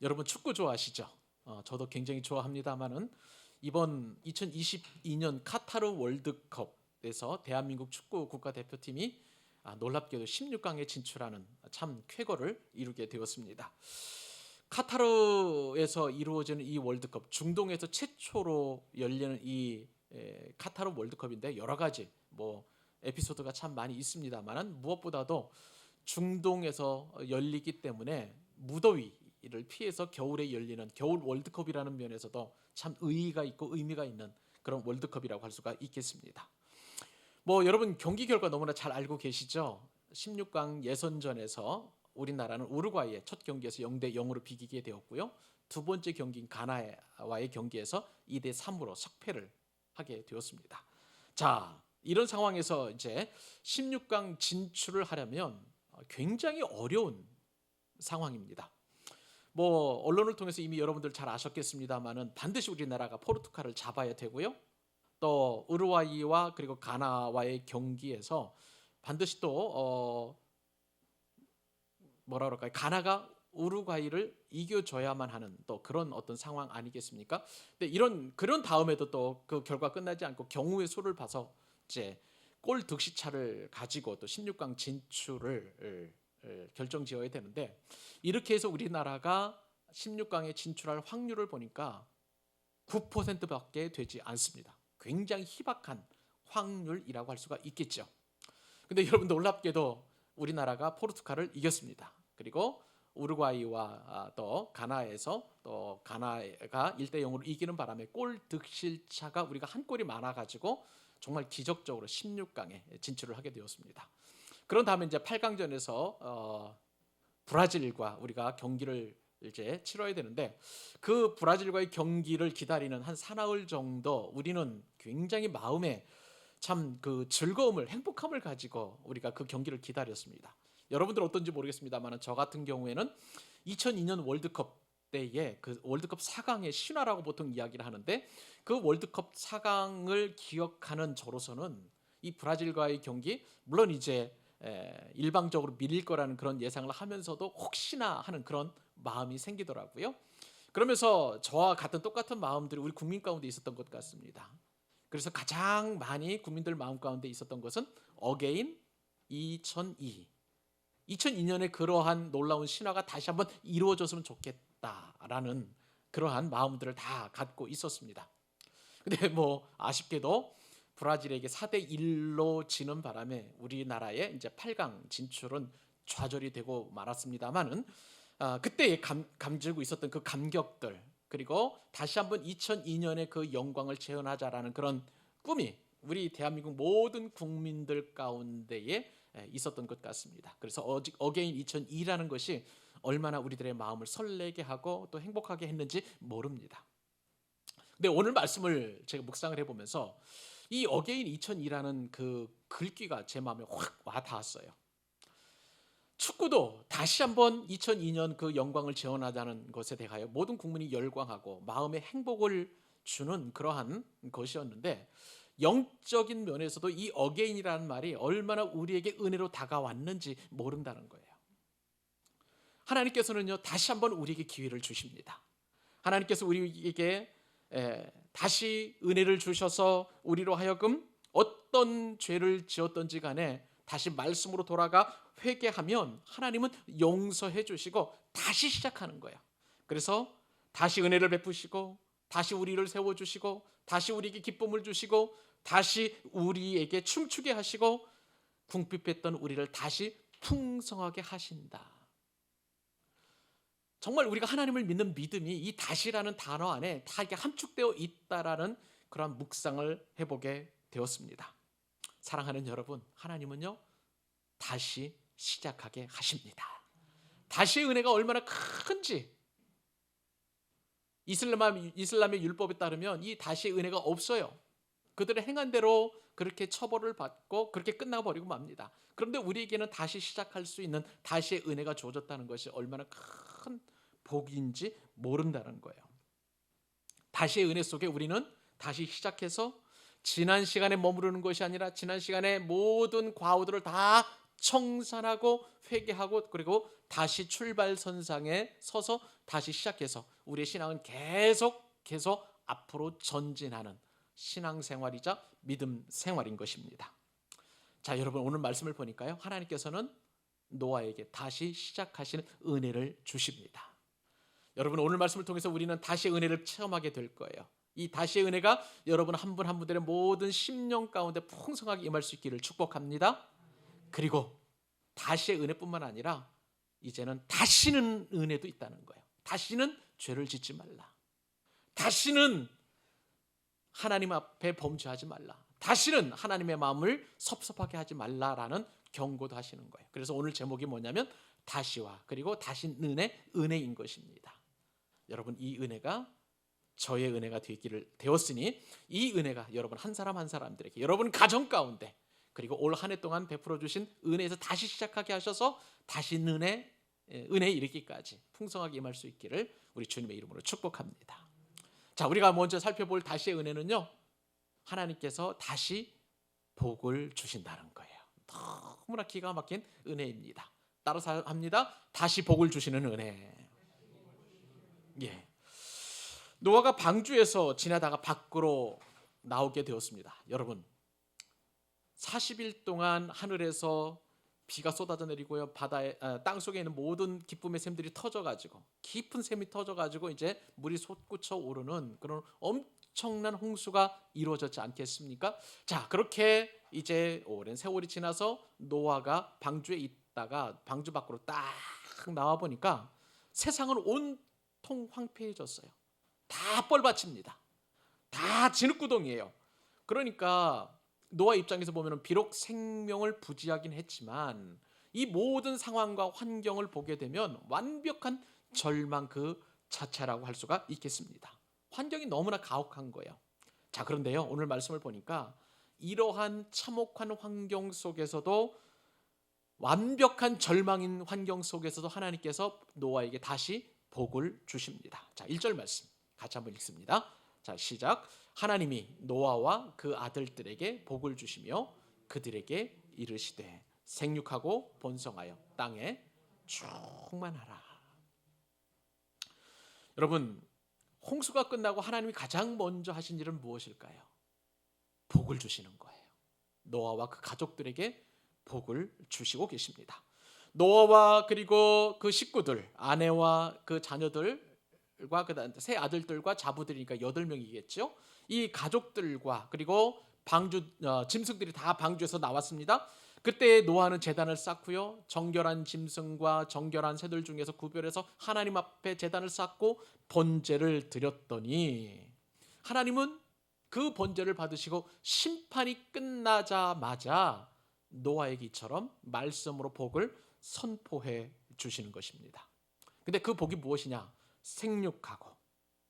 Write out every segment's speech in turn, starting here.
여러분 축구 좋아하시죠? 저도 굉장히 좋아합니다만은 이번 2022년 카타르 월드컵에서 대한민국 축구 국가대표팀이 놀랍게도 16강에 진출하는 참 쾌거를 이루게 되었습니다. 카타르에서 이루어지는 이 월드컵, 중동에서 최초로 열리는 이 카타르 월드컵인데 여러 가지 에피소드가 참 많이 있습니다만은 무엇보다도 중동에서 열리기 때문에 무더위를 피해서 겨울에 열리는 겨울 월드컵이라는 면에서도 참 의의가 있고 의미가 있는 그런 월드컵이라고 할 수가 있겠습니다. 여러분 경기 결과 너무나 잘 알고 계시죠? 16강 예선전에서 우리나라는 우루과이의 첫 경기에서 0대0으로 비기게 되었고요. 두 번째 경기인 가나와의 경기에서 2대3으로 석패를 하게 되었습니다. 자, 이런 상황에서 이제 16강 진출을 하려면 굉장히 어려운 상황입니다. 언론을 통해서 이미 여러분들 잘 아셨겠습니다만은 반드시 우리나라가 포르투갈을 잡아야 되고요. 또 우루과이와 그리고 가나와의 경기에서 반드시 또 가나가 우루과이를 이겨줘야만 하는 또 그런 어떤 상황 아니겠습니까? 근데 그런 다음에도 또 그 결과 끝나지 않고 경우의 수를 봐서 이제 골 득실차를 가지고 또 16강 진출을 결정지어야 되는데 이렇게 해서 우리나라가 16강에 진출할 확률을 보니까 9%밖에 되지 않습니다. 굉장히 희박한 확률이라고 할 수가 있겠죠. 근데 여러분 놀랍게도 우리나라가 포르투갈을 이겼습니다. 그리고 우루과이와 또 가나에서 또 가나가 1대0으로 이기는 바람에 골 득실차가 우리가 한 골이 많아가지고 정말 기적적으로 16강에 진출을 하게 되었습니다. 그런 다음에 이제 8강전에서 브라질과 우리가 경기를 이제 치러야 되는데 그 브라질과의 경기를 기다리는 한 사나흘 정도 우리는 굉장히 마음에 참 그 즐거움을 행복함을 가지고 우리가 그 경기를 기다렸습니다. 여러분들 어떤지 모르겠습니다만 저 같은 경우에는 2002년 월드컵 때에 그 월드컵 4강의 신화라고 보통 이야기를 하는데 그 월드컵 4강을 기억하는 저로서는 이 브라질과의 경기 물론 이제 일방적으로 밀릴 거라는 그런 예상을 하면서도 혹시나 하는 그런 마음이 생기더라고요. 그러면서 저와 같은 똑같은 마음들이 우리 국민 가운데 있었던 것 같습니다. 그래서 가장 많이 국민들 마음 가운데 있었던 것은 어게인 2002. 2002년에 그러한 놀라운 신화가 다시 한번 이루어졌으면 좋겠다라는 그러한 마음들을 다 갖고 있었습니다. 근데 아쉽게도 브라질에게 4대1로 지는 바람에 우리나라의 이제 8강 진출은 좌절이 되고 말았습니다만은 그때 감지고 있었던 그 감격들 그리고 다시 한번 2002년의 그 영광을 재현하자라는 그런 꿈이 우리 대한민국 모든 국민들 가운데에 있었던 것 같습니다. 그래서 어게인 2002라는 것이 얼마나 우리들의 마음을 설레게 하고 또 행복하게 했는지 모릅니다. 근데 오늘 말씀을 제가 묵상을 해보면서 이 어게인 2002라는 그 글귀가 제 마음에 확 와닿았어요. 축구도 다시 한번 2002년 그 영광을 재현하자는 것에 대하여 모든 국민이 열광하고 마음의 행복을 주는 그러한 것이었는데 영적인 면에서도 이 어게인이라는 말이 얼마나 우리에게 은혜로 다가왔는지 모른다는 거예요. 하나님께서는요 다시 한번 우리에게 기회를 주십니다. 하나님께서 우리에게 다시 은혜를 주셔서 우리로 하여금 어떤 죄를 지었던지 간에 다시 말씀으로 돌아가 회개하면 하나님은 용서해 주시고 다시 시작하는 거예요. 그래서 다시 은혜를 베푸시고 다시 우리를 세워주시고 다시 우리에게 기쁨을 주시고 다시 우리에게 춤추게 하시고 궁핍했던 우리를 다시 풍성하게 하신다. 정말 우리가 하나님을 믿는 믿음이 이 다시라는 단어 안에 다 이렇게 함축되어 있다라는 그런 묵상을 해보게 되었습니다. 사랑하는 여러분, 하나님은요 다시 시작하게 하십니다. 다시의 은혜가 얼마나 큰지 이슬람의 율법에 따르면 이 다시의 은혜가 없어요. 그들의 행한 대로 그렇게 처벌을 받고 그렇게 끝나버리고 맙니다. 그런데 우리에게는 다시 시작할 수 있는 다시의 은혜가 주어졌다는 것이 얼마나 큰 복인지 모른다는 거예요. 다시의 은혜 속에 우리는 다시 시작해서 지난 시간에 머무르는 것이 아니라 지난 시간에 모든 과오들을 다 청산하고 회개하고 그리고 다시 출발선상에 서서 다시 시작해서 우리의 신앙은 계속 앞으로 전진하는 신앙생활이자 믿음 생활인 것입니다. 자, 여러분 오늘 말씀을 보니까요, 하나님께서는 노아에게 다시 시작하시는 은혜를 주십니다. 여러분 오늘 말씀을 통해서 우리는 다시 은혜를 체험하게 될 거예요. 이 다시의 은혜가 여러분 한 분 한 분들의 모든 심령 가운데 풍성하게 임할 수 있기를 축복합니다. 그리고 다시의 은혜뿐만 아니라 이제는 다시는 은혜도 있다는 거예요. 다시는 죄를 짓지 말라. 다시는 하나님 앞에 범죄하지 말라. 다시는 하나님의 마음을 섭섭하게 하지 말라라는 경고도 하시는 거예요. 그래서 오늘 제목이 뭐냐면 다시와 그리고 다시 은혜인 것입니다. 여러분 이 은혜가 저의 은혜가 되었으니 이 은혜가 여러분 한 사람 한 사람들에게 여러분 가정 가운데 그리고 올 한 해 동안 베풀어 주신 은혜에서 다시 시작하게 하셔서 다시 은혜에 이르기까지 풍성하게 임할 수 있기를 우리 주님의 이름으로 축복합니다. 자, 우리가 먼저 살펴볼 다시의 은혜는요, 하나님께서 다시 복을 주신다는 거예요. 너무나 기가 막힌 은혜입니다. 따라서 합니다. 다시 복을 주시는 은혜. 예. 노아가 방주에서 지나다가 밖으로 나오게 되었습니다. 여러분 40일 동안 하늘에서 비가 쏟아져 내리고요, 바다에 땅 속에 있는 모든 기쁨의 샘들이 터져가지고 깊은 샘이 터져가지고 이제 물이 솟구쳐 오르는 그런 엄청난 홍수가 이루어졌지 않겠습니까? 자, 그렇게 이제 오랜 세월이 지나서 노아가 방주에 있다가 방주 밖으로 딱 나와 보니까 세상은 온통 황폐해졌어요. 다 뻘밭입니다. 다 진흙구덩이에요. 그러니까 노아 입장에서 보면 비록 생명을 부지하긴 했지만 이 모든 상황과 환경을 보게 되면 완벽한 절망 그 자체라고 할 수가 있겠습니다. 환경이 너무나 가혹한 거예요. 자, 그런데요, 오늘 말씀을 보니까 이러한 참혹한 환경 속에서도 완벽한 절망인 환경 속에서도 하나님께서 노아에게 다시 복을 주십니다. 자, 1절 말씀 같이 한번 읽습니다. 자, 시작. 하나님이 노아와 그 아들들에게 복을 주시며 그들에게 이르시되 생육하고 번성하여 땅에 충만하라. 여러분 홍수가 끝나고 하나님이 가장 먼저 하신 일은 무엇일까요? 복을 주시는 거예요. 노아와 그 가족들에게 복을 주시고 계십니다. 노아와 그리고 그 식구들, 아내와 그 자녀들과 그 세 아들들과 자부들이니까 8명이겠죠. 이 가족들과 그리고 짐승들이 다 방주에서 나왔습니다. 그때 노아는 제단을 쌓고요, 정결한 짐승과 정결한 새들 중에서 구별해서 하나님 앞에 제단을 쌓고 번제를 드렸더니 하나님은 그 번제를 받으시고 심판이 끝나자마자 노아에게 이처럼 말씀으로 복을 선포해 주시는 것입니다. 근데 그 복이 무엇이냐? 생육하고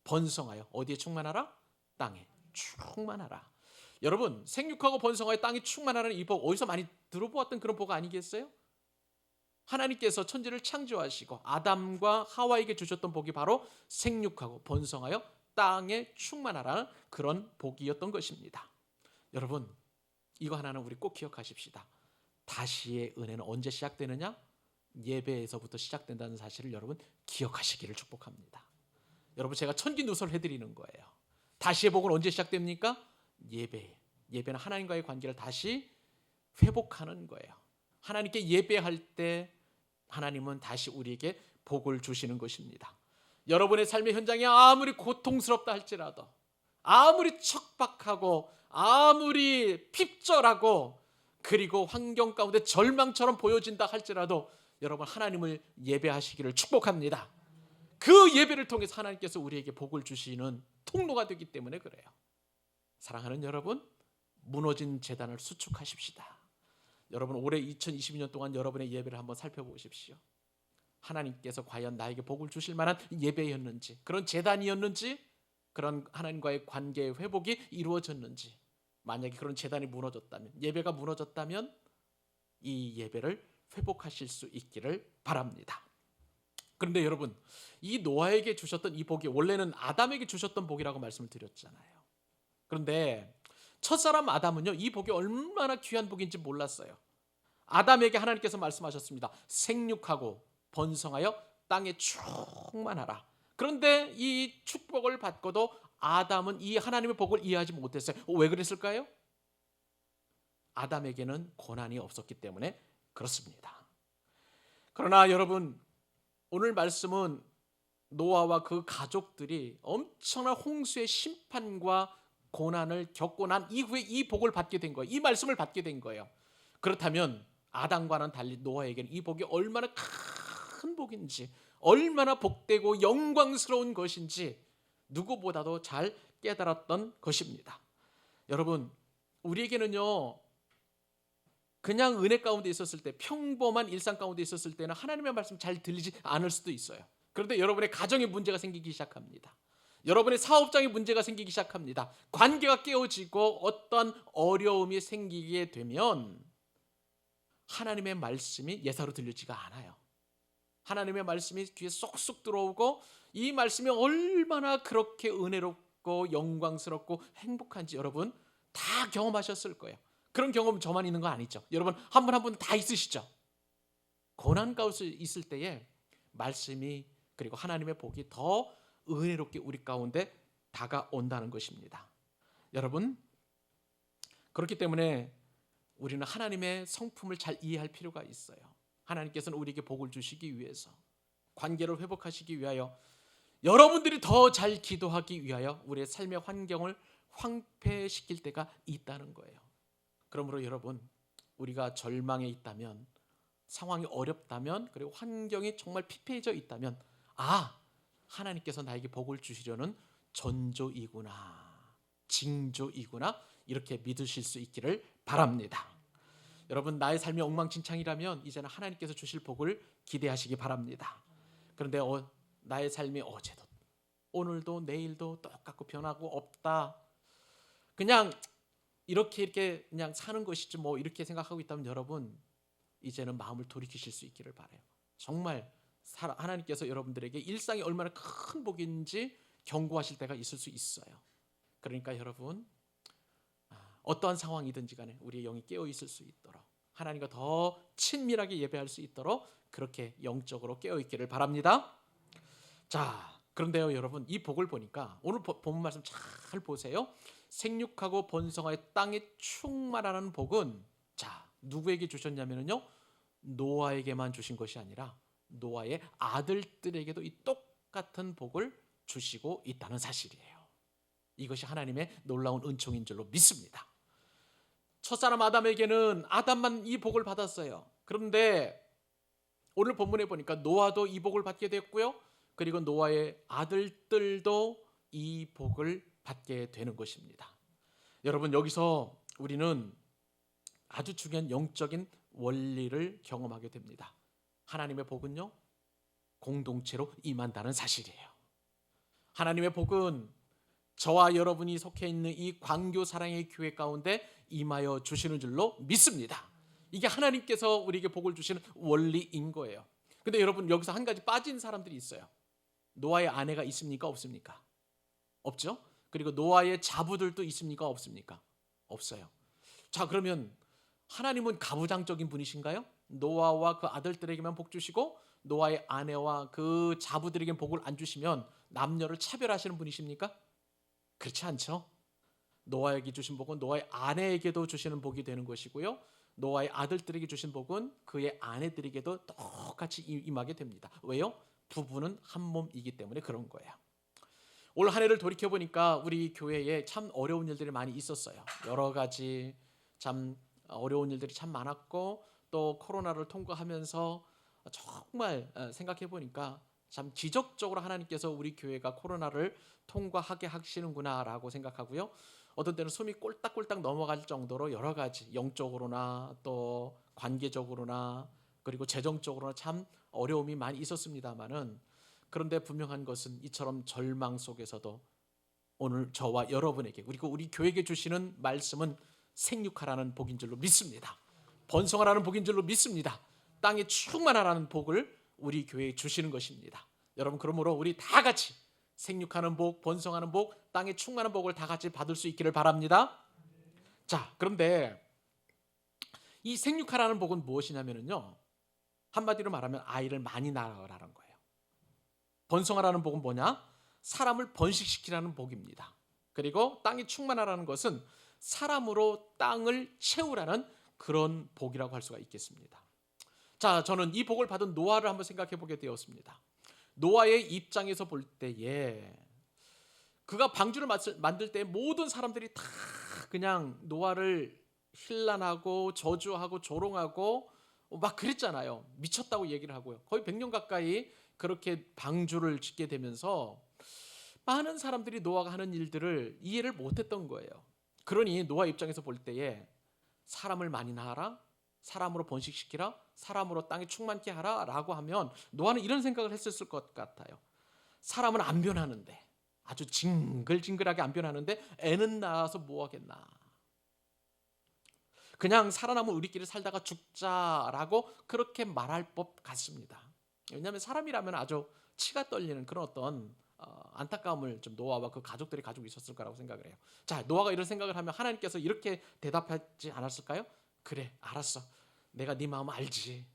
번성하여 어디에 충만하라? 땅에 충만하라. 여러분 생육하고 번성하여 땅이 충만하라는 이 복 어디서 많이 들어보았던 그런 복 아니겠어요? 하나님께서 천지를 창조하시고 아담과 하와에게 주셨던 복이 바로 생육하고 번성하여 땅에 충만하라는 그런 복이었던 것입니다. 여러분 이거 하나는 우리 꼭 기억하십시다. 다시의 은혜는 언제 시작되느냐? 예배에서부터 시작된다는 사실을 여러분 기억하시기를 축복합니다. 여러분 제가 천기누설 해드리는 거예요. 다시의 복은 언제 시작됩니까? 예배는 하나님과의 관계를 다시 회복하는 거예요. 하나님께 예배할 때 하나님은 다시 우리에게 복을 주시는 것입니다. 여러분의 삶의 현장이 아무리 고통스럽다 할지라도, 아무리 척박하고 아무리 핍절하고 그리고 환경 가운데 절망처럼 보여진다 할지라도 여러분 하나님을 예배하시기를 축복합니다. 그 예배를 통해서 하나님께서 우리에게 복을 주시는 통로가 되기 때문에 그래요. 사랑하는 여러분, 무너진 제단을 수축하십시다. 여러분 올해 2022년 동안 여러분의 예배를 한번 살펴보십시오. 하나님께서 과연 나에게 복을 주실 만한 예배였는지, 그런 제단이었는지, 그런 하나님과의 관계의 회복이 이루어졌는지, 만약에 그런 제단이 무너졌다면, 예배가 무너졌다면 이 예배를 회복하실 수 있기를 바랍니다. 그런데 여러분 이 노아에게 주셨던 이 복이 원래는 아담에게 주셨던 복이라고 말씀을 드렸잖아요. 그런데 첫사람 아담은요 이 복이 얼마나 귀한 복인지 몰랐어요. 아담에게 하나님께서 말씀하셨습니다. 생육하고 번성하여 땅에 충만하라. 그런데 이 축복을 받고도 아담은 이 하나님의 복을 이해하지 못했어요. 왜 그랬을까요? 아담에게는 고난이 없었기 때문에 그렇습니다. 그러나 여러분, 오늘 말씀은 노아와 그 가족들이 엄청난 홍수의 심판과 고난을 겪고 난 이후에 이 복을 받게 된 거예요. 이 말씀을 받게 된 거예요. 그렇다면 아담과는 달리 노아에게는 이 복이 얼마나 큰 복인지, 얼마나 복되고 영광스러운 것인지 누구보다도 잘 깨달았던 것입니다. 여러분, 우리에게는요, 그냥 은혜 가운데 있었을 때, 평범한 일상 가운데 있었을 때는 하나님의 말씀 잘 들리지 않을 수도 있어요. 그런데 여러분의 가정에 문제가 생기기 시작합니다. 여러분의 사업장에 문제가 생기기 시작합니다. 관계가 깨어지고 어떤 어려움이 생기게 되면 하나님의 말씀이 예사로 들리지가 않아요. 하나님의 말씀이 귀에 쏙쏙 들어오고 이 말씀이 얼마나 그렇게 은혜롭고 영광스럽고 행복한지 여러분 다 경험하셨을 거예요. 그런 경험 저만 있는 거 아니죠. 여러분 한 분 한 분 다 있으시죠. 고난 가운데 있을 때에 말씀이 그리고 하나님의 복이 더 은혜롭게 우리 가운데 다가온다는 것입니다. 여러분, 그렇기 때문에 우리는 하나님의 성품을 잘 이해할 필요가 있어요. 하나님께서는 우리에게 복을 주시기 위해서, 관계를 회복하시기 위하여, 여러분들이 더 잘 기도하기 위하여 우리의 삶의 환경을 황폐시킬 때가 있다는 거예요. 그러므로 여러분, 우리가 절망에 있다면, 상황이 어렵다면, 그리고 환경이 정말 피폐해져 있다면, 하나님께서 나에게 복을 주시려는 전조이구나, 징조이구나, 이렇게 믿으실 수 있기를 바랍니다. 여러분, 나의 삶이 엉망진창이라면 이제는 하나님께서 주실 복을 기대하시기 바랍니다. 그런데 나의 삶이 어제도 오늘도 내일도 똑같고 변하고 없다, 그냥 이렇게 그냥 사는 것이지 뭐, 이렇게 생각하고 있다면 여러분 이제는 마음을 돌이키실 수 있기를 바라요. 정말 하나님께서 여러분들에게 일상이 얼마나 큰 복인지 경고하실 때가 있을 수 있어요. 그러니까 여러분, 어떠한 상황이든지 간에 우리의 영이 깨어 있을 수 있도록, 하나님과 더 친밀하게 예배할 수 있도록 그렇게 영적으로 깨어 있기를 바랍니다. 자, 그런데요 여러분, 이 복을 보니까 오늘 본문 말씀 잘 보세요. 생육하고 번성하여 땅에 충만하는 복은 누구에게 주셨냐면요, 노아에게만 주신 것이 아니라 노아의 아들들에게도 이 똑같은 복을 주시고 있다는 사실이에요. 이것이 하나님의 놀라운 은총인 줄로 믿습니다. 첫사람 아담에게는 아담만 이 복을 받았어요. 그런데 오늘 본문에 보니까 노아도 이 복을 받게 됐고요, 그리고 노아의 아들들도 이 복을 받게 되는 것입니다. 여러분, 여기서 우리는 아주 중요한 영적인 원리를 경험하게 됩니다. 하나님의 복은요, 공동체로 임한다는 사실이에요. 하나님의 복은 저와 여러분이 속해 있는 이 광교 사랑의 교회 가운데 임하여 주시는 줄로 믿습니다. 이게 하나님께서 우리에게 복을 주시는 원리인 거예요. 근데 여러분, 여기서 한 가지 빠진 사람들이 있어요. 노아의 아내가 있습니까? 없습니까? 없죠? 그리고 노아의 자부들도 있습니까? 없습니까? 없어요. 자, 그러면 하나님은 가부장적인 분이신가요? 노아와 그 아들들에게만 복 주시고 노아의 아내와 그 자부들에게는 복을 안 주시면 남녀를 차별하시는 분이십니까? 그렇지 않죠. 노아에게 주신 복은 노아의 아내에게도 주시는 복이 되는 것이고요, 노아의 아들들에게 주신 복은 그의 아내들에게도 똑같이 임하게 됩니다. 왜요? 부부는 한 몸이기 때문에 그런 거예요. 올 한 해를 돌이켜보니까 우리 교회에 참 어려운 일들이 많이 있었어요. 여러 가지 참 어려운 일들이 참 많았고, 또 코로나를 통과하면서 정말 생각해보니까 참 기적적으로 하나님께서 우리 교회가 코로나를 통과하게 하시는구나라고 생각하고요, 어떤 때는 숨이 꼴딱꼴딱 넘어갈 정도로 여러 가지 영적으로나 또 관계적으로나 그리고 재정적으로나 참 어려움이 많이 있었습니다만은, 그런데 분명한 것은 이처럼 절망 속에서도 오늘 저와 여러분에게, 그리고 우리 교회에게 주시는 말씀은 생육하라는 복인 줄로 믿습니다. 번성하라는 복인 줄로 믿습니다. 땅에 충만하라는 복을 우리 교회에 주시는 것입니다. 여러분, 그러므로 우리 다 같이 생육하는 복, 번성하는 복, 땅에 충만한 복을 다 같이 받을 수 있기를 바랍니다. 자, 그런데 이 생육하라는 복은 무엇이냐면요, 한마디로 말하면 아이를 많이 낳으라는 거예요. 번성하라는 복은 뭐냐? 사람을 번식시키라는 복입니다. 그리고 땅이 충만하라는 것은 사람으로 땅을 채우라는 그런 복이라고 할 수가 있겠습니다. 자, 저는 이 복을 받은 노아를 한번 생각해 보게 되었습니다. 노아의 입장에서 볼 때에 그가 방주를 만들 때 모든 사람들이 다 그냥 노아를 힐난하고 저주하고 조롱하고 막 그랬잖아요. 미쳤다고 얘기를 하고요. 거의 100년 가까이 그렇게 방주를 짓게 되면서 많은 사람들이 노아가 하는 일들을 이해를 못했던 거예요. 그러니 노아 입장에서 볼 때에 사람을 많이 낳아라, 사람으로 번식시키라, 사람으로 땅에 충만케 하라 라고 하면 노아는 이런 생각을 했었을 것 같아요. 사람은 안 변하는데, 아주 징글징글하게 안 변하는데 애는 낳아서 뭐 하겠나, 그냥 살아남은 우리끼리 살다가 죽자라고 그렇게 말할 법 같습니다. 왜냐하면 사람이라면 아주 치가 떨리는 그런 어떤 안타까움을 좀 노아와 그 가족들이 가지고 있었을 거라고 생각을 해요. 자, 노아가 이런 생각을 하면 하나님께서 이렇게 대답하지 않았을까요? 그래, 알았어. 내가 네 마음 알지.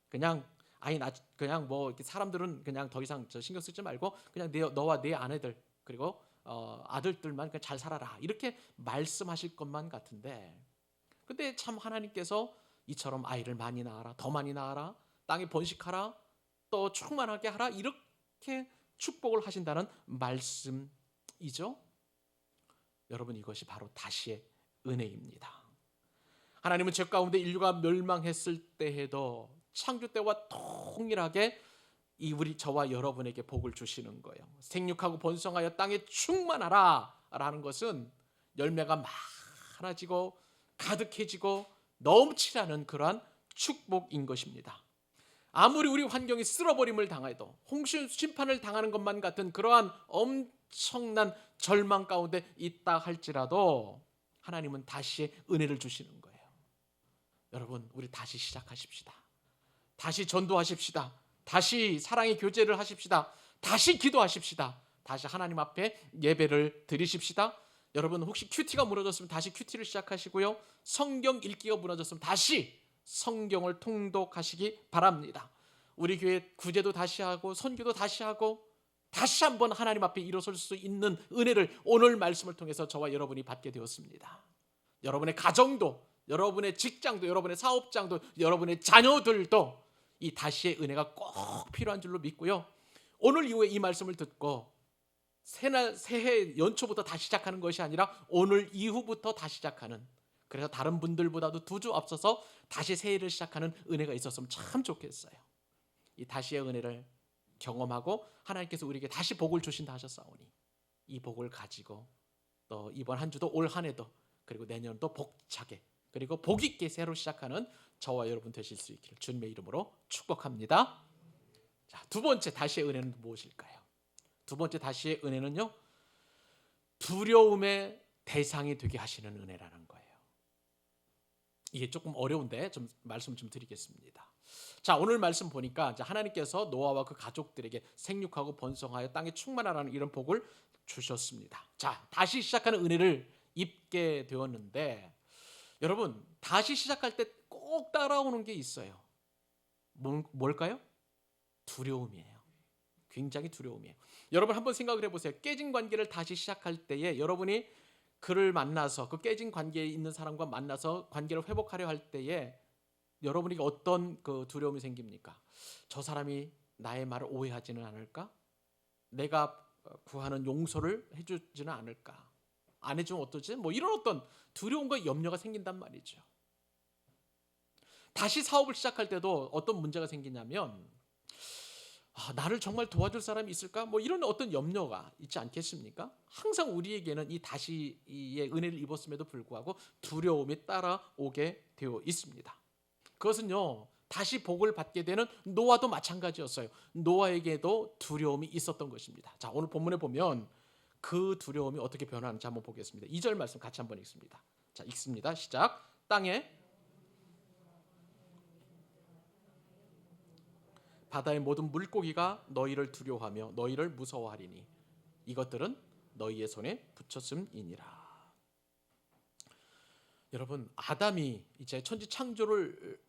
그냥 아니 나 그냥 뭐 이렇게 사람들은 그냥 더 이상 저 신경 쓰지 말고 그냥 너와 네 아내들 그리고 아들들만 그냥 잘 살아라. 이렇게 말씀하실 것만 같은데, 근데 참 하나님께서 이처럼 아이를 많이 낳아라, 더 많이 낳아라, 땅에 번식하라, 또 충만하게 하라, 이렇게 축복을 하신다는 말씀이죠. 여러분, 이것이 바로 다시의 은혜입니다. 하나님은 죄 가운데 인류가 멸망했을 때에도 창조 때와 동일하게 우리 저와 여러분에게 복을 주시는 거예요. 생육하고 번성하여 땅에 충만하라 라는 것은 열매가 많아지고 가득해지고 넘치라는 그러한 축복인 것입니다. 아무리 우리 환경이 쓸어버림을 당해도, 홍수 심판을 당하는 것만 같은 그러한 엄청난 절망 가운데 있다 할지라도 하나님은 다시의 은혜를 주시는 거예요. 여러분, 우리 다시 시작하십시다. 다시 전도하십시다. 다시 사랑의 교제를 하십시다. 다시 기도하십시다. 다시 하나님 앞에 예배를 드리십시다. 여러분, 혹시 큐티가 무너졌으면 다시 큐티를 시작하시고요. 성경 읽기가 무너졌으면 다시 성경을 통독하시기 바랍니다. 우리 교회 구제도 다시 하고 선교도 다시 하고 다시 한번 하나님 앞에 일어설 수 있는 은혜를 오늘 말씀을 통해서 저와 여러분이 받게 되었습니다. 여러분의 가정도, 여러분의 직장도, 여러분의 사업장도, 여러분의 자녀들도 이 다시의 은혜가 꼭 필요한 줄로 믿고요. 오늘 이후에 이 말씀을 듣고 새해 연초부터 다시 시작하는 것이 아니라 오늘 이후부터 다시 시작하는, 그래서 다른 분들보다도 2주 앞서서 다시 새해를 시작하는 은혜가 있었으면 참 좋겠어요. 이 다시의 은혜를 경험하고 하나님께서 우리에게 다시 복을 주신다 하셨사오니 이 복을 가지고 또 이번 한 주도 올 한 해도 그리고 내년도 복차게 그리고 복 있게 새로 시작하는 저와 여러분 되실 수 있기를 주님의 이름으로 축복합니다. 자, 두 번째 다시의 은혜는 무엇일까요? 두 번째 다시의 은혜는요, 두려움의 대상이 되게 하시는 은혜라는 거예요. 이게 조금 어려운데 좀 말씀 좀 드리겠습니다. 자, 오늘 말씀 보니까 이제 하나님께서 노아와 그 가족들에게 생육하고 번성하여 땅에 충만하라는 이런 복을 주셨습니다. 자, 다시 시작하는 은혜를 입게 되었는데, 여러분, 다시 시작할 때 꼭 따라오는 게 있어요. 뭘까요? 두려움이에요. 굉장히 두려움이에요. 여러분 한번 생각을 해보세요. 깨진 관계를 다시 시작할 때에 여러분이 그를 만나서 그 깨진 관계에 있는 사람과 만나서 관계를 회복하려 할 때에 여러분에게 어떤 그 두려움이 생깁니까? 저 사람이 나의 말을 오해하지는 않을까? 내가 구하는 용서를 해주지는 않을까? 안 해주면 어떠지? 뭐 이런 어떤 두려움과 염려가 생긴단 말이죠. 다시 사업을 시작할 때도 어떤 문제가 생기냐면 나를 정말 도와줄 사람이 있을까? 뭐 이런 어떤 염려가 있지 않겠습니까? 항상 우리에게는 이 다시의 은혜를 입었음에도 불구하고 두려움이 따라오게 되어 있습니다. 그것은요, 다시 복을 받게 되는 노아도 마찬가지였어요. 노아에게도 두려움이 있었던 것입니다. 자, 오늘 본문에 보면 그 두려움이 어떻게 변하는지 한번 보겠습니다. 2절 말씀 같이 한번 읽습니다. 자, 읽습니다. 시작. 땅에 바다의 모든 물고기가 너희를 두려워하며 너희를 무서워하리니 이것들은 너희의 손에 붙였음이니라. 여러분, 아담이 이제 천지 창조를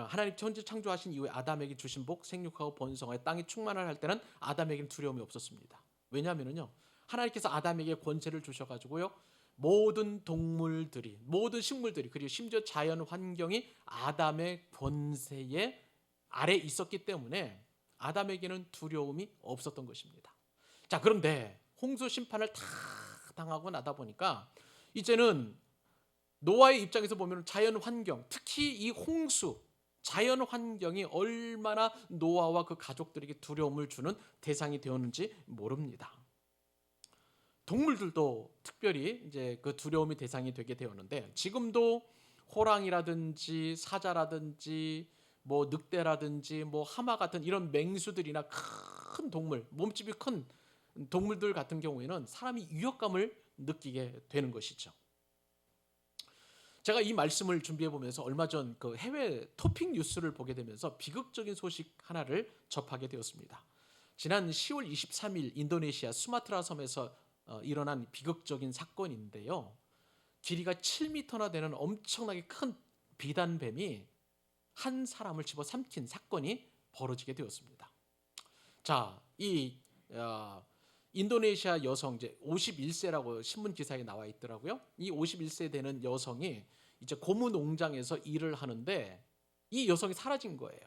하나님 천지 창조하신 이후에 아담에게 주신 복, 생육하고 번성하여 땅이 충만을 할 때는 아담에게는 두려움이 없었습니다. 왜냐하면요, 하나님께서 아담에게 권세를 주셔가지고요, 모든 동물들이, 모든 식물들이, 그리고 심지어 자연 환경이 아담의 권세에 아래 있었기 때문에 아담에게는 두려움이 없었던 것입니다. 자, 그런데 홍수 심판을 다 당하고 나다 보니까 이제는 노아의 입장에서 보면 자연 환경, 특히 이 홍수, 자연 환경이 얼마나 노아와 그 가족들에게 두려움을 주는 대상이 되었는지 모릅니다. 동물들도 특별히 이제 그 두려움의 대상이 되게 되었는데, 지금도 호랑이라든지 사자라든지 뭐 늑대라든지 뭐 하마 같은 이런 맹수들이나 큰 동물, 몸집이 큰 동물들 같은 경우에는 사람이 위협감을 느끼게 되는 것이죠. 제가 이 말씀을 준비해 보면서 얼마 전 그 해외 토픽 뉴스를 보게 되면서 비극적인 소식 하나를 접하게 되었습니다. 지난 10월 23일 인도네시아 수마트라 섬에서 일어난 비극적인 사건인데요. 길이가 7m나 되는 엄청나게 큰 비단뱀이 한 사람을 집어삼킨 사건이 벌어지게 되었습니다. 자, 이 인도네시아 여성, 이제 51세라고 신문 기사에 나와 있더라고요. 이 51세 되는 여성이 이제 고무 농장에서 일을 하는데 이 여성이 사라진 거예요.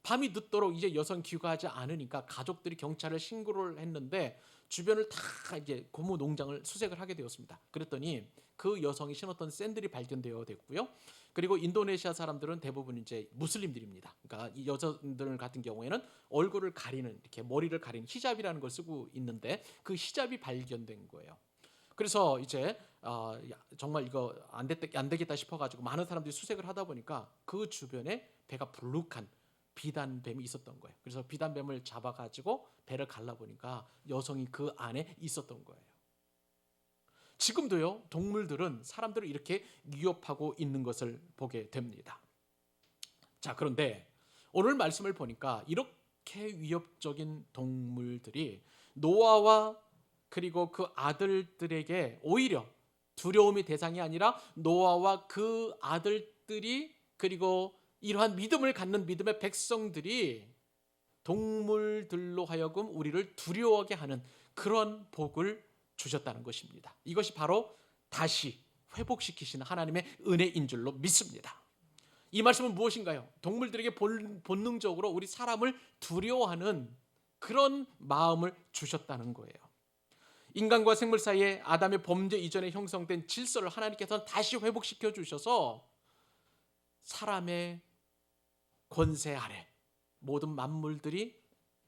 밤이 늦도록 이제 여성 귀가하지 않으니까 가족들이 경찰에 신고를 했는데 주변을 다 이제 고무 농장을 수색을 하게 되었습니다. 그랬더니 그 여성이 신었던 샌들이 발견되어 됐고요. 그리고 인도네시아 사람들은 대부분 이제 무슬림들입니다. 그러니까 이 여자들 같은 경우에는 얼굴을 가리는, 이렇게 머리를 가리는 히잡이라는 걸 쓰고 있는데 그 히잡이 발견된 거예요. 그래서 이제 정말 이거 안 되겠다 싶어가지고 많은 사람들이 수색을 하다 보니까 그 주변에 배가 불룩한 비단뱀이 있었던 거예요. 그래서 비단뱀을 잡아가지고 배를 갈라보니까 여성이 그 안에 있었던 거예요. 지금도요, 동물들은 사람들을 이렇게 위협하고 있는 것을 보게 됩니다. 자, 그런데 오늘 말씀을 보니까 이렇게 위협적인 동물들이 노아와 그리고 그 아들들에게 오히려 두려움의 대상이 아니라 노아와 그 아들들이, 그리고 이러한 믿음을 갖는 믿음의 백성들이 동물들로 하여금 우리를 두려워하게 하는 그런 복을 주셨다는 것입니다. 이것이 바로 다시 회복시키시는 하나님의 은혜인 줄로 믿습니다. 이 말씀은 무엇인가요? 동물들에게 본능적으로 우리 사람을 두려워하는 그런 마음을 주셨다는 거예요. 인간과 생물 사이에 아담의 범죄 이전에 형성된 질서를 하나님께서는 다시 회복시켜 주셔서 사람의 권세 아래 모든 만물들이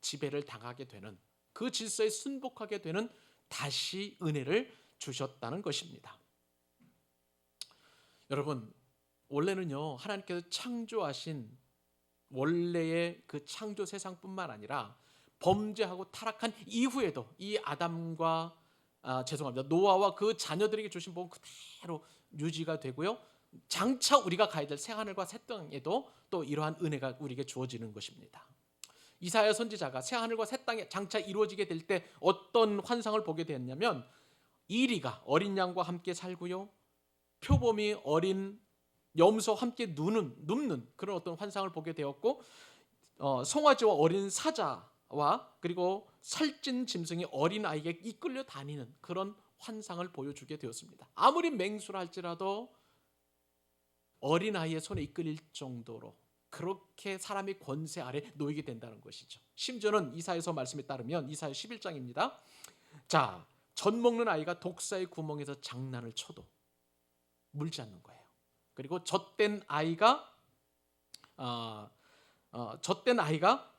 지배를 당하게 되는, 그 질서에 순복하게 되는 다시 은혜를 주셨다는 것입니다. 여러분, 원래는요, 하나님께서 창조하신 원래의 그 창조 세상뿐만 아니라 범죄하고 타락한 이후에도 이 아담과 노아와 그 자녀들에게 주신 복은 그대로 유지가 되고요, 장차 우리가 가야 될 새하늘과 새 땅에도 또 이러한 은혜가 우리에게 주어지는 것입니다. 이사야 선지자가 새하늘과 새 땅에 장차 이루어지게 될 때 어떤 환상을 보게 되었냐면, 이리가 어린 양과 함께 살고요, 표범이 어린 염소와 함께 눕는 그런 어떤 환상을 보게 되었고, 송아지와 어린 사자와 그리고 살찐 짐승이 어린 아이에게 이끌려 다니는 그런 환상을 보여주게 되었습니다. 아무리 맹수라 할지라도 어린아이의 손에 이끌릴 정도로 그렇게 사람의 권세 아래 놓이게 된다는 것이죠. 심지어는 이사야서 말씀에 따르면 이사야 11장입니다. 자, 젖 먹는 아이가 독사의 구멍에서 장난을 쳐도 물지 않는 거예요. 그리고 젖된 아이가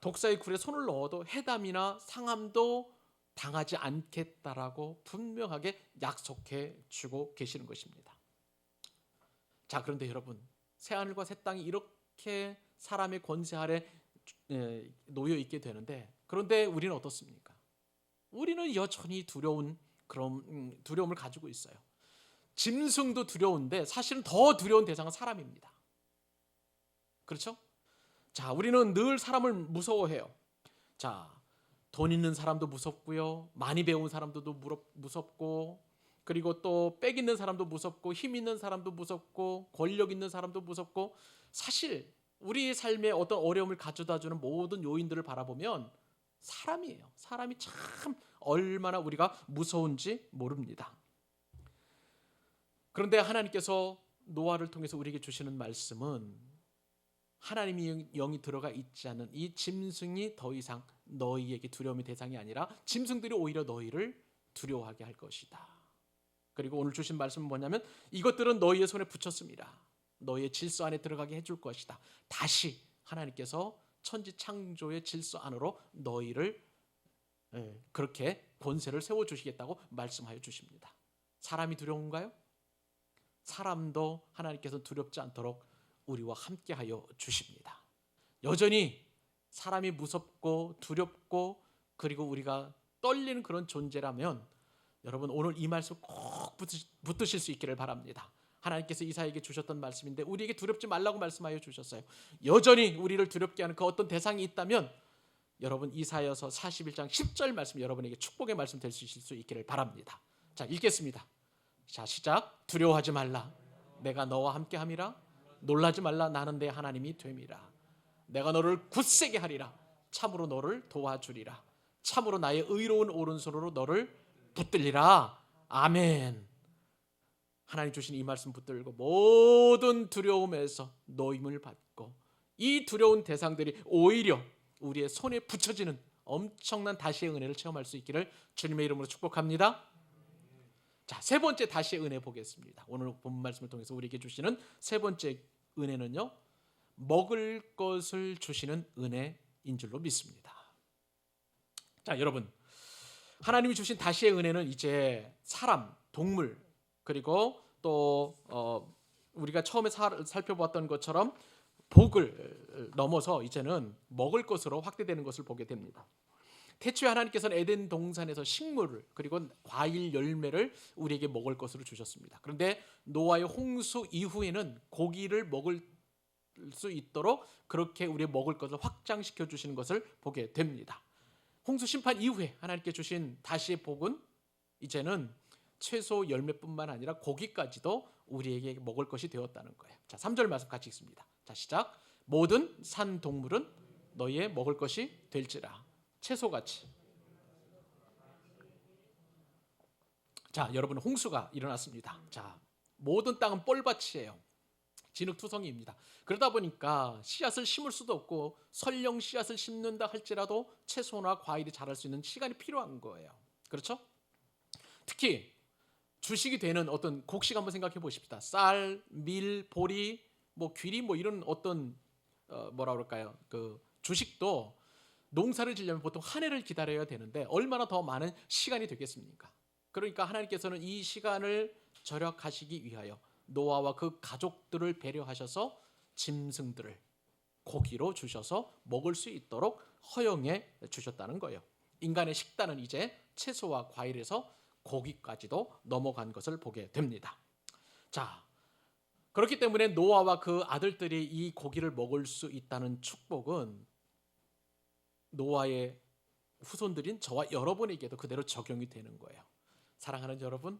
독사의 굴에 손을 넣어도 해담이나 상함도 당하지 않겠다라고 분명하게 약속해 주고 계시는 것입니다. 자, 그런데 여러분, 새하늘과 새 땅이 이렇게 사람의 권세 아래 놓여 있게 되는데, 그런데 우리는 어떻습니까? 우리는 여전히 두려움을 가지고 있어요. 짐승도 두려운데 사실은 더 두려운 대상은 사람입니다. 그렇죠? 자, 우리는 늘 사람을 무서워해요. 자, 돈 있는 사람도 무섭고요, 많이 배운 사람도 무섭고, 그리고 또 빽 있는 사람도 무섭고 힘 있는 사람도 무섭고 권력 있는 사람도 무섭고, 사실 우리 삶에 어떤 어려움을 가져다주는 모든 요인들을 바라보면 사람이에요. 사람이 참 얼마나 우리가 무서운지 모릅니다. 그런데 하나님께서 노아를 통해서 우리에게 주시는 말씀은, 하나님의 영이 들어가 있지 않은 이 짐승이 더 이상 너희에게 두려움의 대상이 아니라 짐승들이 오히려 너희를 두려워하게 할 것이다. 그리고 오늘 주신 말씀은 뭐냐면, 이것들은 너희의 손에 붙였습니다. 너희의 질서 안에 들어가게 해줄 것이다. 다시 하나님께서 천지 창조의 질서 안으로 너희를 그렇게 권세를 세워주시겠다고 말씀하여 주십니다. 사람이 두려운가요? 사람도 하나님께서 두렵지 않도록 우리와 함께하여 주십니다. 여전히 사람이 무섭고 두렵고 그리고 우리가 떨리는 그런 존재라면, 여러분 오늘 이 말씀 꼭 붙드실 수 있기를 바랍니다. 하나님께서 이사야에게 주셨던 말씀인데 우리에게 두렵지 말라고 말씀하여 주셨어요. 여전히 우리를 두렵게 하는 그 어떤 대상이 있다면, 여러분 이사야서 41장 10절 말씀, 여러분에게 축복의 말씀 될 수 있기를 바랍니다. 자, 읽겠습니다. 자, 시작. 두려워하지 말라, 내가 너와 함께함이라. 놀라지 말라, 나는 내 하나님이 됨이라. 내가 너를 굳세게 하리라. 참으로 너를 도와주리라. 참으로 나의 의로운 오른손으로 너를 붙들리라. 아멘. 하나님 주신 이 말씀 붙들고 모든 두려움에서 노임을 받고, 이 두려운 대상들이 오히려 우리의 손에 붙여지는 엄청난 다시의 은혜를 체험할 수 있기를 주님의 이름으로 축복합니다. 자, 세 번째 다시의 은혜 보겠습니다. 오늘 본 말씀을 통해서 우리에게 주시는 세 번째 은혜는요, 먹을 것을 주시는 은혜인 줄로 믿습니다. 자, 여러분, 하나님이 주신 다시의 은혜는 이제 사람, 동물, 그리고 또 우리가 처음에 살펴보았던 것처럼 복을 넘어서 이제는 먹을 것으로 확대되는 것을 보게 됩니다. 태초에 하나님께서는 에덴 동산에서 식물을, 그리고 과일 열매를 우리에게 먹을 것으로 주셨습니다. 그런데 노아의 홍수 이후에는 고기를 먹을 수 있도록 그렇게 우리의 먹을 것을 확장시켜 주시는 것을 보게 됩니다. 홍수 심판 이후에 하나님께 주신 다시의 복은 이제는 채소 열매뿐만 아니라 고기까지도 우리에게 먹을 것이 되었다는 거예요. 자, 3절 말씀 같이 읽습니다. 자, 시작. 모든 산 동물은 너희의 먹을 것이 될지라. 채소같이. 자, 여러분, 홍수가 일어났습니다. 자, 모든 땅은 뻘밭이에요. 진흙투성이입니다. 그러다 보니까 씨앗을 심을 수도 없고, 설령 씨앗을 심는다 할지라도 채소나 과일이 자랄 수 있는 시간이 필요한 거예요. 그렇죠? 특히 주식이 되는 어떤 곡식 한번 생각해 보십시다. 쌀, 밀, 보리, 귀리 이런 어떤 뭐라 그럴까요? 그 주식도 농사를 지려면 보통 한 해를 기다려야 되는데 얼마나 더 많은 시간이 되겠습니까? 그러니까 하나님께서는 이 시간을 절약하시기 위하여 노아와 그 가족들을 배려하셔서 짐승들을 고기로 주셔서 먹을 수 있도록 허용해 주셨다는 거예요. 인간의 식단은 이제 채소와 과일에서 고기까지도 넘어간 것을 보게 됩니다. 자, 그렇기 때문에 노아와 그 아들들이 이 고기를 먹을 수 있다는 축복은 노아의 후손들인 저와 여러분에게도 그대로 적용이 되는 거예요. 사랑하는 여러분,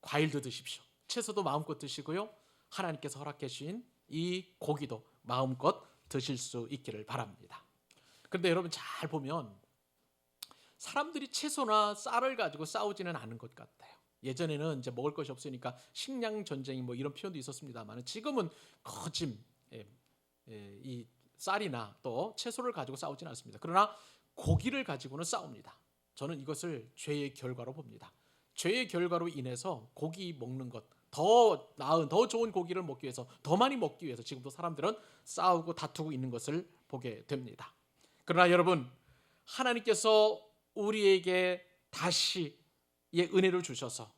과일도 드십시오. 채소도 마음껏 드시고요. 하나님께서 허락해 주신 이 고기도 마음껏 드실 수 있기를 바랍니다. 그런데 여러분 잘 보면 사람들이 채소나 쌀을 가지고 싸우지는 않은 것 같아요. 예전에는 이제 먹을 것이 없으니까 식량 전쟁이 이런 표현도 있었습니다만, 지금은 거짐 이 쌀이나 또 채소를 가지고 싸우지는 않습니다. 그러나 고기를 가지고는 싸웁니다. 저는 이것을 죄의 결과로 봅니다. 죄의 결과로 인해서 고기 먹는 것, 더 나은, 더 좋은 고기를 먹기 위해서, 더 많이 먹기 위해서 지금도 사람들은 싸우고 다투고 있는 것을 보게 됩니다. 그러나 여러분, 하나님께서 우리에게 다시의 은혜를 주셔서,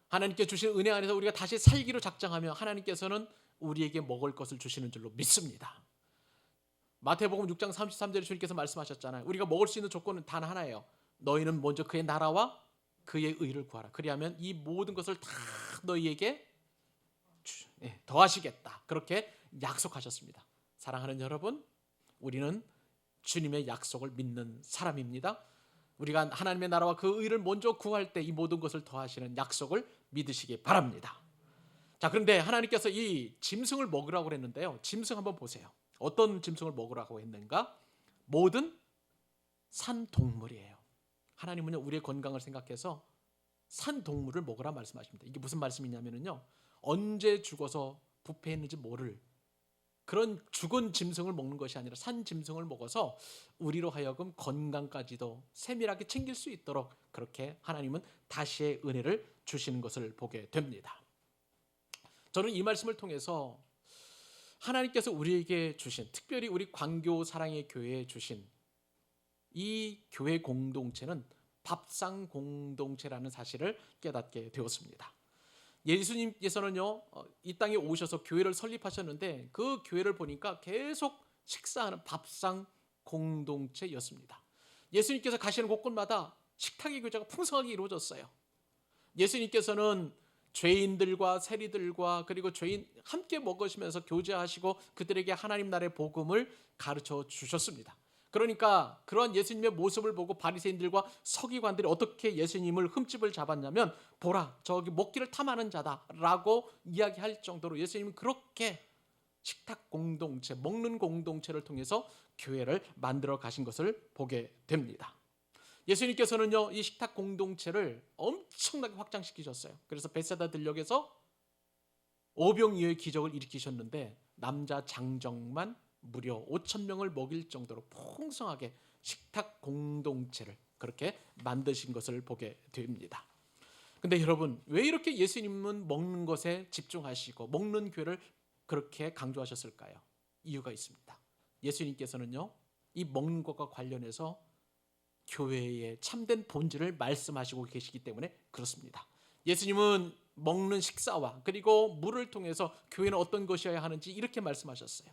하나님께 주신 은혜 안에서 우리가 다시 살기로 작정하며 하나님께서는 우리에게 먹을 것을 주시는 줄로 믿습니다. 마태복음 6장 33절에 주님께서 말씀하셨잖아요. 우리가 먹을 수 있는 조건은 단 하나예요. 너희는 먼저 그의 나라와 그의 의를 구하라. 그리하면 이 모든 것을 다 너희에게 더하시겠다. 그렇게 약속하셨습니다. 사랑하는 여러분, 우리는 주님의 약속을 믿는 사람입니다. 우리가 하나님의 나라와 그 의를 먼저 구할 때 이 모든 것을 더하시는 약속을 믿으시기 바랍니다. 자, 그런데 하나님께서 이 짐승을 먹으라고 그랬는데요. 짐승 한번 보세요. 어떤 짐승을 먹으라고 했는가? 모든 산 동물이에요. 하나님은요, 우리의 건강을 생각해서 산 동물을 먹으라 말씀하십니다. 이게 무슨 말씀이냐면요, 언제 죽어서 부패했는지 모를 그런 죽은 짐승을 먹는 것이 아니라 산 짐승을 먹어서 우리로 하여금 건강까지도 세밀하게 챙길 수 있도록 그렇게 하나님은 다시의 은혜를 주시는 것을 보게 됩니다. 저는 이 말씀을 통해서 하나님께서 우리에게 주신, 특별히 우리 광교 사랑의 교회에 주신 이 교회 공동체는 밥상 공동체라는 사실을 깨닫게 되었습니다. 예수님께서는요, 이 땅에 오셔서 교회를 설립하셨는데 그 교회를 보니까 계속 식사하는 밥상 공동체였습니다. 예수님께서 가시는 곳곳마다 식탁의 교제가 풍성하게 이루어졌어요. 예수님께서는 죄인들과 세리들과 그리고 죄인 함께 먹으시면서 교제하시고 그들에게 하나님 나라의 복음을 가르쳐 주셨습니다. 그러니까 그러한 예수님의 모습을 보고 바리새인들과 서기관들이 어떻게 예수님을 흠집을 잡았냐면, 보라, 저기 먹기를 탐하는 자다라고 이야기할 정도로 예수님은 그렇게 식탁 공동체, 먹는 공동체를 통해서 교회를 만들어 가신 것을 보게 됩니다. 예수님께서는요, 이 식탁 공동체를 엄청나게 확장시키셨어요. 그래서 베세다 들녘에서 오병이어의 기적을 일으키셨는데 남자 장정만 무려 5,000명을 먹일 정도로 풍성하게 식탁 공동체를 그렇게 만드신 것을 보게 됩니다. 근데 여러분, 왜 이렇게 예수님은 먹는 것에 집중하시고 먹는 교회를 그렇게 강조하셨을까요? 이유가 있습니다. 예수님께서는요, 이 먹는 것과 관련해서 교회의 참된 본질을 말씀하시고 계시기 때문에 그렇습니다. 예수님은 먹는 식사와 그리고 물을 통해서 교회는 어떤 것이어야 하는지 이렇게 말씀하셨어요.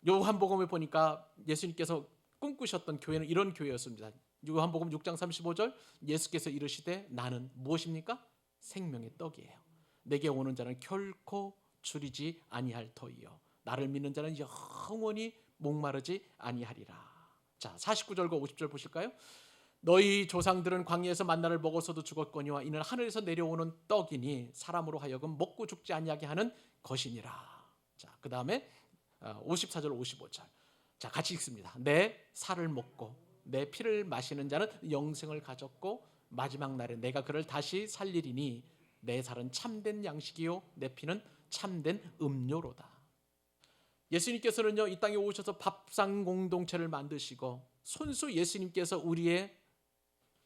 요한복음에 보니까 예수님께서 꿈꾸셨던 교회는 이런 교회였습니다. 요한복음 6장 35절, 예수께서 이르시되 나는 무엇입니까? 생명의 떡이에요. 내게 오는 자는 결코 줄이지 아니할 터이요 나를 믿는 자는 영원히 목마르지 아니하리라. 자, 49절과 50절 보실까요? 너희 조상들은 광야에서 만나를 먹어서도 죽었거니와 이는 하늘에서 내려오는 떡이니 사람으로 하여금 먹고 죽지 아니하게 하는 것이니라. 자, 그 다음에 54절 55절, 자, 같이 읽습니다. 내 살을 먹고 내 피를 마시는 자는 영생을 가졌고 마지막 날에 내가 그를 다시 살리리니 내 살은 참된 양식이요 내 피는 참된 음료로다. 예수님께서는요, 이 땅에 오셔서 밥상 공동체를 만드시고 손수 예수님께서 우리의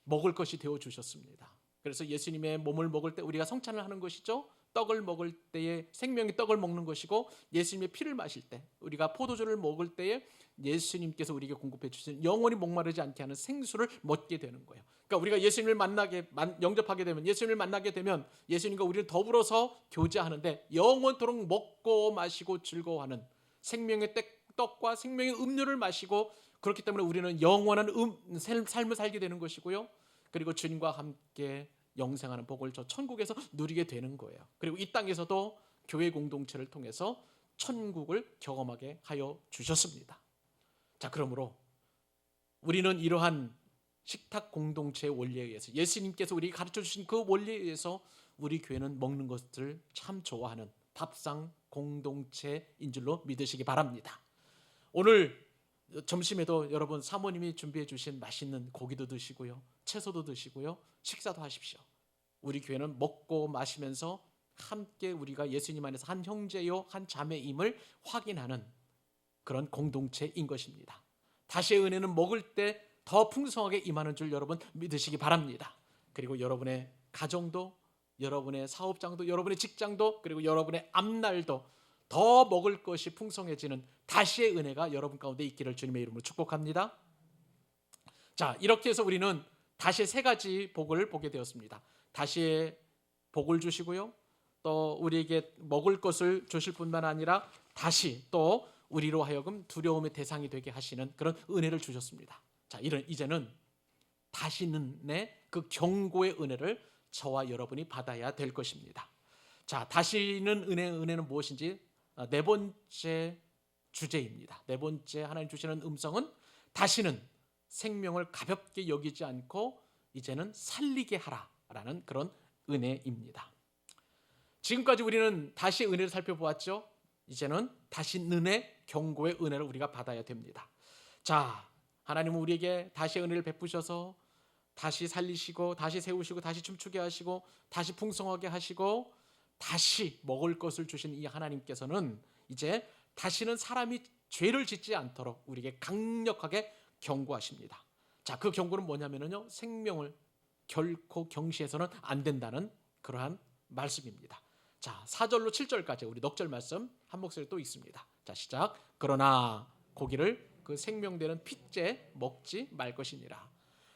먹을 것이 되어 주셨습니다. 그래서 예수님의 몸을 먹을 때 우리가 성찬을 하는 것이죠. 떡을 먹을 때에 생명의 떡을 먹는 것이고, 예수님의 피를 마실 때 우리가 포도주를 먹을 때에 예수님께서 우리에게 공급해 주신 영원히 목마르지 않게 하는 생수를 먹게 되는 거예요. 그러니까 우리가 예수님을 영접하게 되면, 예수님을 만나게 되면 예수님과 우리를 더불어서 교제하는데 영원토록 먹고 마시고 즐거워하는 생명의 떡과 생명의 음료를 마시고, 그렇기 때문에 우리는 영원한 삶을 살게 되는 것이고요. 그리고 주님과 함께 영생하는 복을 저 천국에서 누리게 되는 거예요. 그리고 이 땅에서도 교회 공동체를 통해서 천국을 경험하게 하여 주셨습니다. 자, 그러므로 우리는 이러한 식탁 공동체의 원리에 의해서, 예수님께서 우리에게 가르쳐 주신 그 원리에 의해서 우리 교회는 먹는 것을 참 좋아하는 밥상 공동체인 줄로 믿으시기 바랍니다. 오늘 점심에도 여러분 사모님이 준비해 주신 맛있는 고기도 드시고요, 채소도 드시고요, 식사도 하십시오. 우리 교회는 먹고 마시면서 함께 우리가 예수님 안에서 한 형제요 한 자매임을 확인하는 그런 공동체인 것입니다. 다시의 은혜는 먹을 때 더 풍성하게 임하는 줄 여러분 믿으시기 바랍니다. 그리고 여러분의 가정도, 여러분의 사업장도, 여러분의 직장도, 그리고 여러분의 앞날도 더 먹을 것이 풍성해지는 다시의 은혜가 여러분 가운데 있기를 주님의 이름으로 축복합니다. 자, 이렇게 해서 우리는 다시 세 가지 복을 보게 되었습니다. 다시의 복을 주시고요, 또 우리에게 먹을 것을 주실 뿐만 아니라 다시 또 우리로 하여금 두려움의 대상이 되게 하시는 그런 은혜를 주셨습니다. 자, 이제는 다시는의 그 경고의 은혜를 저와 여러분이 받아야 될 것입니다. 자, 다시는 은혜는 무엇인지 네 번째 주제입니다. 네 번째 하나님 주시는 음성은 다시는 생명을 가볍게 여기지 않고 이제는 살리게 하라라는 그런 은혜입니다. 지금까지 우리는 다시 은혜를 살펴보았죠. 이제는 다시 은혜, 경고의 은혜를 우리가 받아야 됩니다. 자, 하나님은 우리에게 다시 은혜를 베푸셔서 다시 살리시고 다시 세우시고 다시 춤추게 하시고 다시 풍성하게 하시고 다시 먹을 것을 주신 이 하나님께서는 이제 다시는 사람이 죄를 짓지 않도록 우리에게 강력하게 경고하십니다. 자, 그 경고는 뭐냐면요, 생명을 결코 경시해서는 안 된다는 그러한 말씀입니다. 자, 4절로 7절까지 우리 넉절 말씀 한 목소리 또 있습니다. 자, 시작. 그러나 고기를 그 생명되는 핏째 먹지 말 것이니라.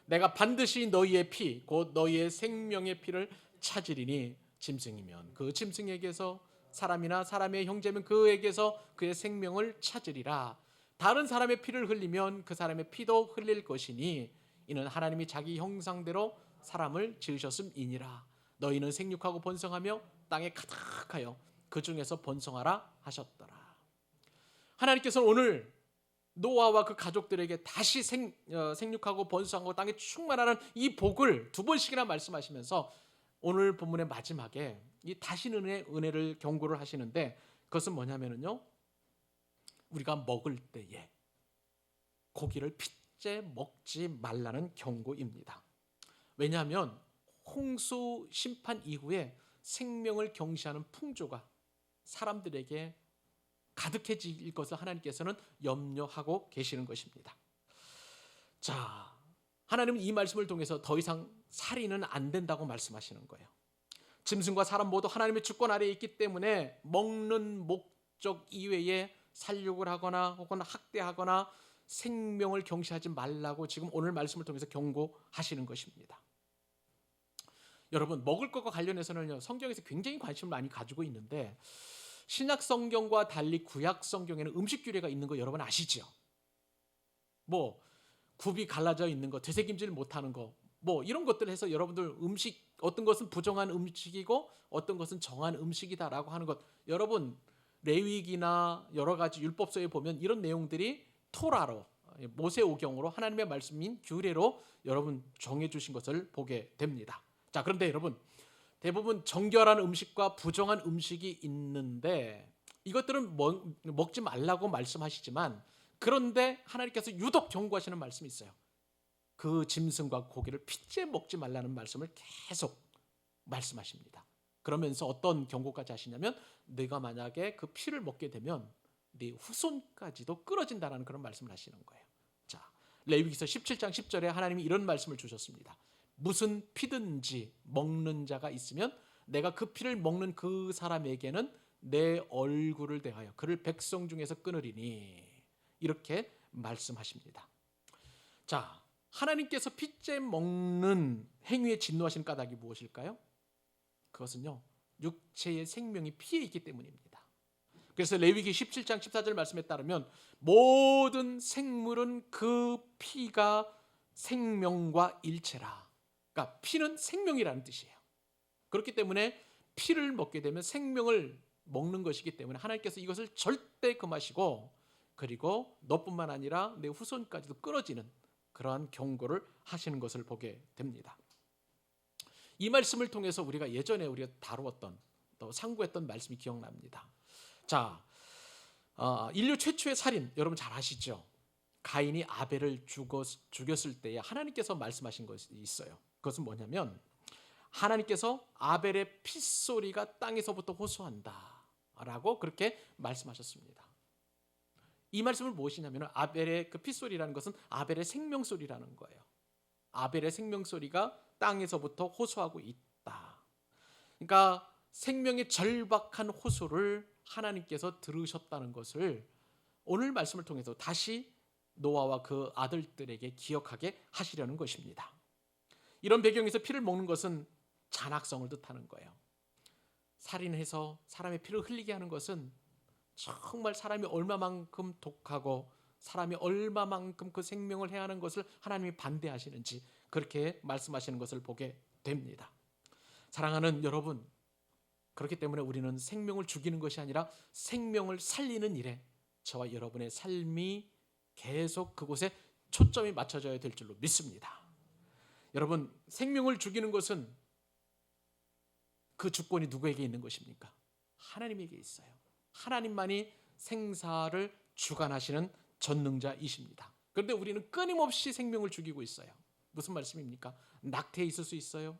내가 반드시 너희의 피 곧 너희의 생명의 피를 찾으리니 짐승이면 그 짐승에게서 사람이나 사람의 형제면 그에게서 그의 생명을 찾으리라. 다른 사람의 피를 흘리면 그 사람의 피도 흘릴 것이니 이는 하나님이 자기 형상대로 사람을 지으셨음이니라. 너희는 생육하고 번성하며 땅에 가득하여 그 중에서 번성하라 하셨더라. 하나님께서는 오늘 노아와 그 가족들에게 다시 생육하고 번성하고 땅에 충만하는 이 복을 두 번씩이나 말씀하시면서 오늘 본문의 마지막에 이 다시 은혜를 경고를 하시는데 그것은 뭐냐면요, 우리가 먹을 때에 고기를 핏째 먹지 말라는 경고입니다. 왜냐하면 홍수 심판 이후에 생명을 경시하는 풍조가 사람들에게 가득해질 것을 하나님께서는 염려하고 계시는 것입니다. 자, 하나님은 이 말씀을 통해서 더 이상 살인은 안 된다고 말씀하시는 거예요. 짐승과 사람 모두 하나님의 주권 아래에 있기 때문에 먹는 목적 이외에 살육을 하거나 혹은 학대하거나 생명을 경시하지 말라고 지금 오늘 말씀을 통해서 경고하시는 것입니다. 여러분, 먹을 것과 관련해서는 성경에서 굉장히 관심을 많이 가지고 있는데 신약 성경과 달리 구약 성경에는 음식 규례가 있는 거 여러분 아시죠? 뭐 굽이 갈라져 있는 거, 되새김질 못하는 거, 뭐 이런 것들 해서 여러분들 음식 어떤 것은 부정한 음식이고 어떤 것은 정한 음식이다라고 하는 것, 여러분 레위기나 여러 가지 율법서에 보면 이런 내용들이 토라로 모세오경으로 하나님의 말씀인 규례로 여러분 정해 주신 것을 보게 됩니다. 자, 그런데 여러분 대부분 정결한 음식과 부정한 음식이 있는데 이것들은 먹지 말라고 말씀하시지만 그런데 하나님께서 유독 경고하시는 말씀이 있어요. 그 짐승과 고기를 핏째 먹지 말라는 말씀을 계속 말씀하십니다. 그러면서 어떤 경고까지 하시냐면 네가 만약에 그 피를 먹게 되면 네 후손까지도 끊어진다는 그런 말씀을 하시는 거예요. 자, 레위기서 17장 10절에 하나님이 이런 말씀을 주셨습니다. 무슨 피든지 먹는 자가 있으면 내가 그 피를 먹는 그 사람에게는 내 얼굴을 대하여 그를 백성 중에서 끊으리니 이렇게 말씀하십니다. 자, 하나님께서 핏째 먹는 행위에 진노하신 까닭이 무엇일까요? 그것은요, 육체의 생명이 피에 있기 때문입니다. 그래서 레위기 17장 14절 말씀에 따르면 모든 생물은 그 피가 생명과 일체라. 그러니까 피는 생명이라는 뜻이에요. 그렇기 때문에 피를 먹게 되면 생명을 먹는 것이기 때문에 하나님께서 이것을 절대 금하시고 그리고 너뿐만 아니라 내 후손까지도 끊어지는 그러한 경고를 하시는 것을 보게 됩니다. 이 말씀을 통해서 우리가 예전에 우리가 다루었던 또 상고했던 말씀이 기억납니다. 자, 인류 최초의 살인 여러분 잘 아시죠? 가인이 아벨을 죽였을 때에 하나님께서 말씀하신 것이 있어요. 그것은 뭐냐면 하나님께서 아벨의 핏소리가 땅에서부터 호소한다 라고 그렇게 말씀하셨습니다. 이 말씀을 무엇이냐면 아벨의 그 핏소리라는 것은 아벨의 생명소리라는 거예요. 아벨의 생명소리가 땅에서부터 호소하고 있다. 그러니까 생명의 절박한 호소를 하나님께서 들으셨다는 것을 오늘 말씀을 통해서 다시 노아와 그 아들들에게 기억하게 하시려는 것입니다. 이런 배경에서 피를 먹는 것은 잔악성을 뜻하는 거예요. 살인해서 사람의 피를 흘리게 하는 것은 정말 사람이 얼마만큼 독하고 사람이 얼마만큼 그 생명을 해하는 것을 하나님이 반대하시는지 그렇게 말씀하시는 것을 보게 됩니다. 사랑하는 여러분, 그렇기 때문에 우리는 생명을 죽이는 것이 아니라 생명을 살리는 일에 저와 여러분의 삶이 계속 그곳에 초점이 맞춰져야 될 줄로 믿습니다. 여러분, 생명을 죽이는 것은 그 주권이 누구에게 있는 것입니까? 하나님에게 있어요. 하나님만이 생사를 주관하시는 전능자이십니다. 그런데 우리는 끊임없이 생명을 죽이고 있어요. 무슨 말씀입니까? 낙태 있을 수 있어요.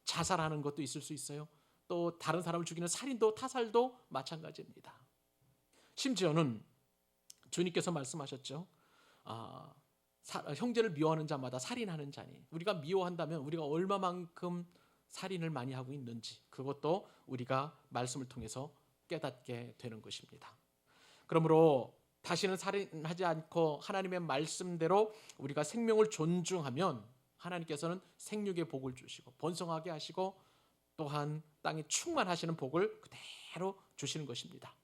자살하는 것도 있을 수 있어요. 또 다른 사람을 죽이는 살인도 타살도 마찬가지입니다. 심지어는 주님께서 말씀하셨죠. 형제를 미워하는 자마다 살인하는 자니, 우리가 미워한다면 우리가 얼마만큼 살인을 많이 하고 있는지 그것도 우리가 말씀을 통해서 깨닫게 되는 것입니다. 그러므로 다시는 살인하지 않고 하나님의 말씀대로 우리가 생명을 존중하면 하나님께서는 생육의 복을 주시고 번성하게 하시고 또한 땅에 충만하시는 복을 그대로 주시는 것입니다.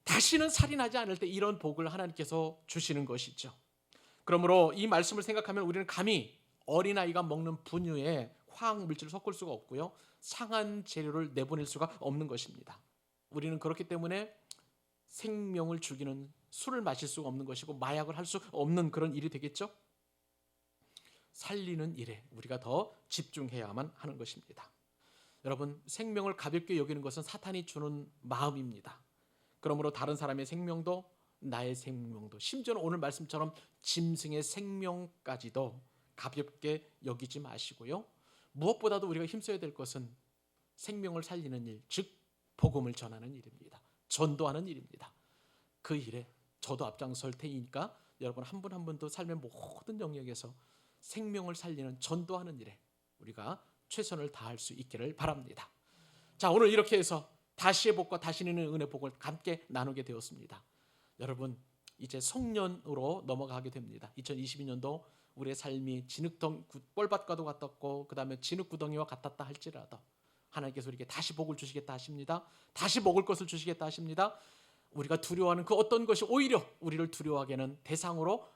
다시는 살인하지 않을 때 이런 복을 하나님께서 주시는 것이죠. 그러므로 이 말씀을 생각하면 우리는 감히 어린아이가 먹는 분유에 화학물질을 섞을 수가 없고요, 상한 재료를 내보낼 수가 없는 것입니다. 우리는 그렇기 때문에 생명을 죽이는 술을 마실 수가 없는 것이고 마약을 할 수 없는 그런 일이 되겠죠. 살리는 일에 우리가 더 집중해야만 하는 것입니다. 여러분, 생명을 가볍게 여기는 것은 사탄이 주는 마음입니다. 그러므로 다른 사람의 생명도 나의 생명도, 심지어는 오늘 말씀처럼 짐승의 생명까지도 가볍게 여기지 마시고요, 무엇보다도 우리가 힘써야 될 것은 생명을 살리는 일, 즉 복음을 전하는 일입니다. 전도하는 일입니다. 그 일에 저도 앞장설 테니까 여러분 한 분 한 분도 삶의 모든 영역에서 생명을 살리는 전도하는 일에 우리가 최선을 다할 수 있기를 바랍니다. 자, 오늘 이렇게 해서 다시의 복과 다시 있는 은혜 복을 함께 나누게 되었습니다. 여러분, 이제 송년으로 넘어가게 됩니다. 2022년도 우리의 삶이 진흙덩 뻘밭과도 같았고 그 다음에 진흙구덩이와 같았다 할지라도 하나님께서 우리에게 다시 복을 주시겠다 하십니다. 다시 먹을 것을 주시겠다 하십니다. 우리가 두려워하는 그 어떤 것이 오히려 우리를 두려워하게 하는 대상으로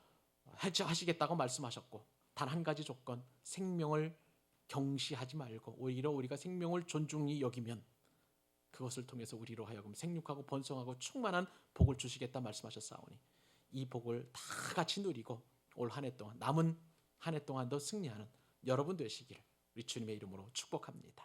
하시겠다고 말씀하셨고, 단 한 가지 조건, 생명을 경시하지 말고 오히려 우리가 생명을 존중히 여기면 그것을 통해서 우리로 하여금 생육하고 번성하고 충만한 복을 주시겠다 말씀하셨사오니 이 복을 다 같이 누리고 올 한 해 동안, 남은 한 해 동안도 승리하는 여러분 되시기를 우리 주님의 이름으로 축복합니다.